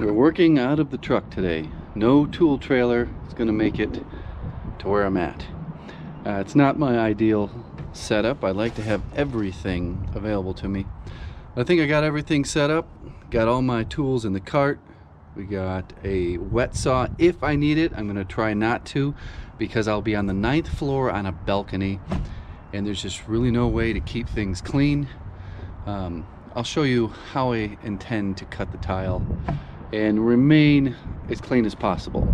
We're working out of the truck today. No tool trailer is going to make it to where I'm at. It's not my ideal setup. I like to have everything available to me. I think I got everything set up. Got all my tools in the cart. We got a wet saw if I need it. I'm going to try not to because I'll be on the 9th floor on a balcony and there's just really no way to keep things clean. I'll show you how I intend to cut the tile and remain as clean as possible.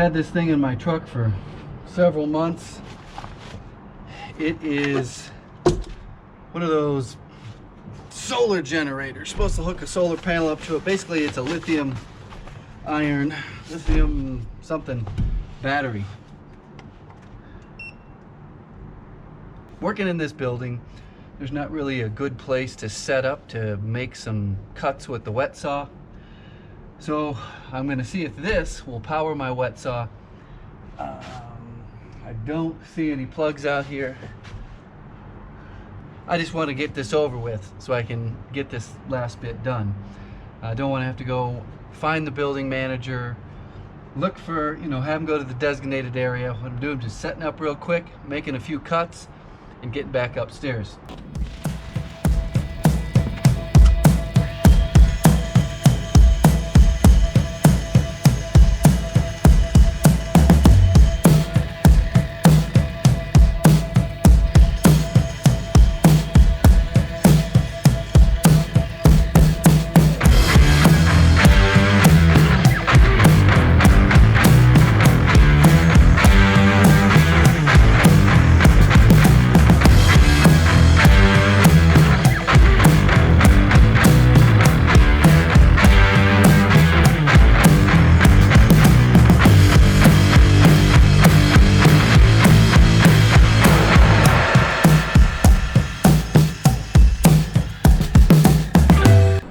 had this thing in my truck for several months. It is one of those solar generators, supposed to hook a solar panel up to it. Basically it's a lithium something battery. Working in this building, there's not really a good place to set up to make some cuts with the wet saw. So I'm going to see if this will power my wet saw. I don't see any plugs out here. I just want to get this over with so I can get this last bit done. I don't want to have to go find the building manager, look for, have him go to the designated area. What I'm doing is just setting up real quick, making a few cuts, and getting back upstairs.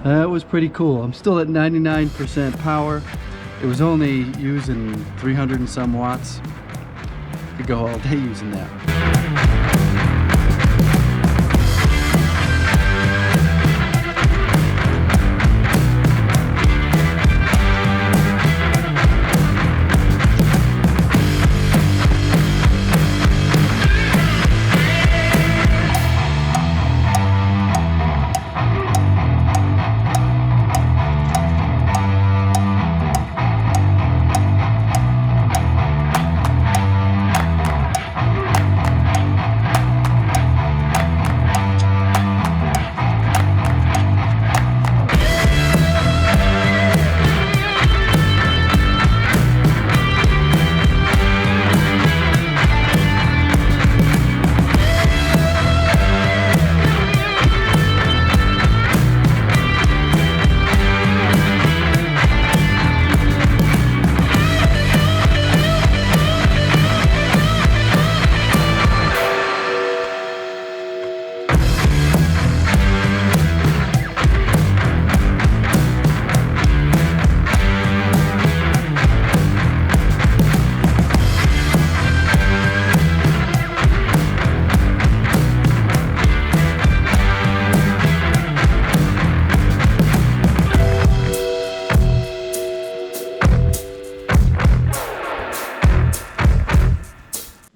That was pretty cool. I'm still at 99% power. It was only using 300 and some watts. Could go all day using that.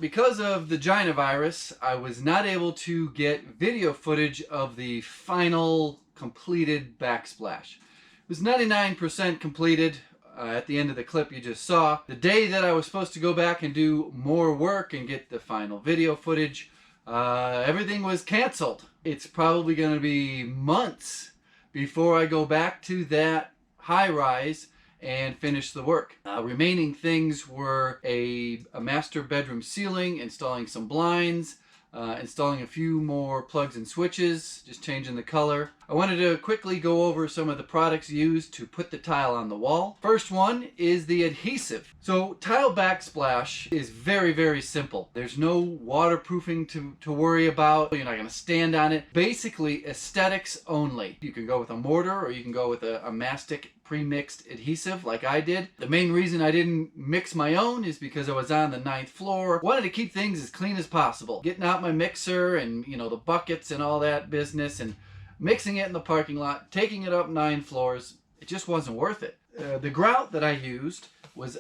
Because of the China virus, I was not able to get video footage of the final completed backsplash. It was 99% completed at the end of the clip you just saw. The day that I was supposed to go back and do more work and get the final video footage, everything was canceled. It's probably going to be months before I go back to that high-rise and finish the work. Remaining things were a master bedroom ceiling, installing some blinds, installing a few more plugs and switches, just changing the color. I wanted to quickly go over some of the products used to put the tile on the wall. First one is the adhesive. So tile backsplash is very, very simple. There's no waterproofing to worry about. You're not going to stand on it. Basically aesthetics only. You can go with a mortar or you can go with a mastic pre-mixed adhesive like I did. The main reason I didn't mix my own is because I was on the 9th floor. Wanted to keep things as clean as possible. Getting out my mixer and the buckets and all that business and mixing it in the parking lot, taking it up 9 floors, it just wasn't worth it. The grout that I used was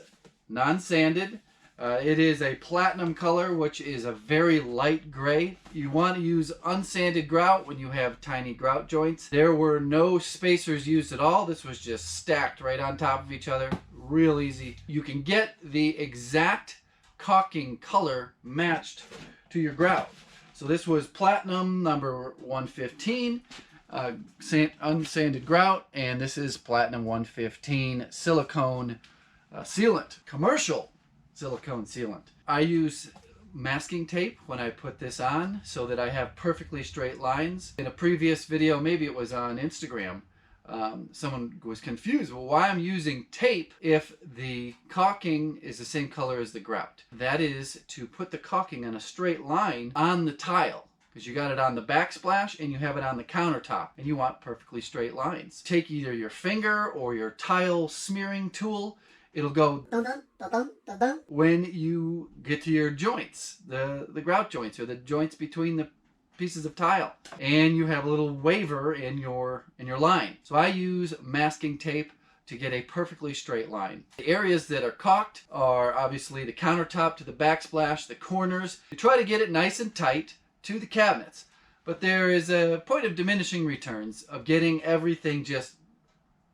non-sanded. It is a platinum color, which is a very light gray. You want to use unsanded grout when you have tiny grout joints. There were no spacers used at all. This was just stacked right on top of each other. Real easy. You can get the exact caulking color matched to your grout. So this was platinum number 115, unsanded grout, and this is platinum 115 silicone sealant. Commercial silicone sealant. I use masking tape when I put this on so that I have perfectly straight lines. In a previous video, maybe it was on Instagram, someone was confused. Well, why I'm using tape if the caulking is the same color as the grout? That is to put the caulking on a straight line on the tile, because you got it on the backsplash and you have it on the countertop and you want perfectly straight lines. Take either your finger or your tile smearing tool. It'll go dun, dun, dun, dun, dun, dun, when you get to your joints, the grout joints or the joints between the pieces of tile, and you have a little waver in your line. So I use masking tape to get a perfectly straight line. The areas that are caulked are obviously the countertop to the backsplash, the corners. You try to get it nice and tight to the cabinets, but there is a point of diminishing returns of getting everything just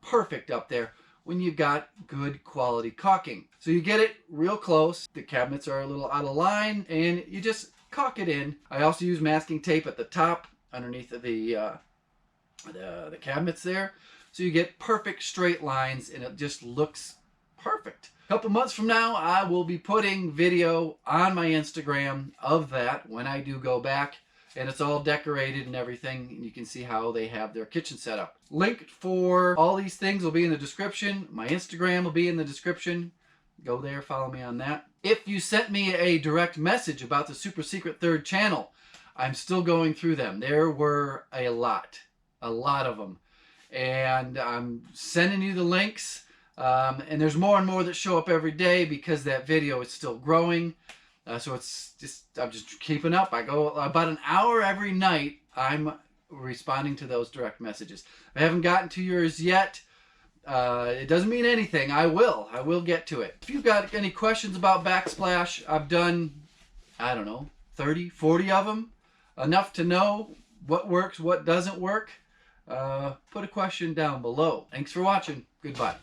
perfect up there when you got good quality caulking. So you get it real close, the cabinets are a little out of line, and you just caulk it in. I also use masking tape at the top underneath of the cabinets there, so you get perfect straight lines and it just looks perfect. A couple months from now, I will be putting video on my Instagram of that when I do go back, and it's all decorated and everything, and you can see how they have their kitchen set up. Link for all these things will be in the description. My Instagram will be in the description. Go there, follow me on that. If you sent me a direct message about the super secret third channel, I'm still going through them. There were a lot of them, and I'm sending you the links. And there's more and more that show up every day because that video is still growing. So it's just, I'm just keeping up. I go about an hour every night. I'm responding to those direct messages. I haven't gotten to yours yet. It doesn't mean anything. I will get to it. If you've got any questions about Backsplash, I've done, I don't know, 30, 40 of them. Enough to know what works, what doesn't work. Put a question down below. Thanks for watching. Goodbye.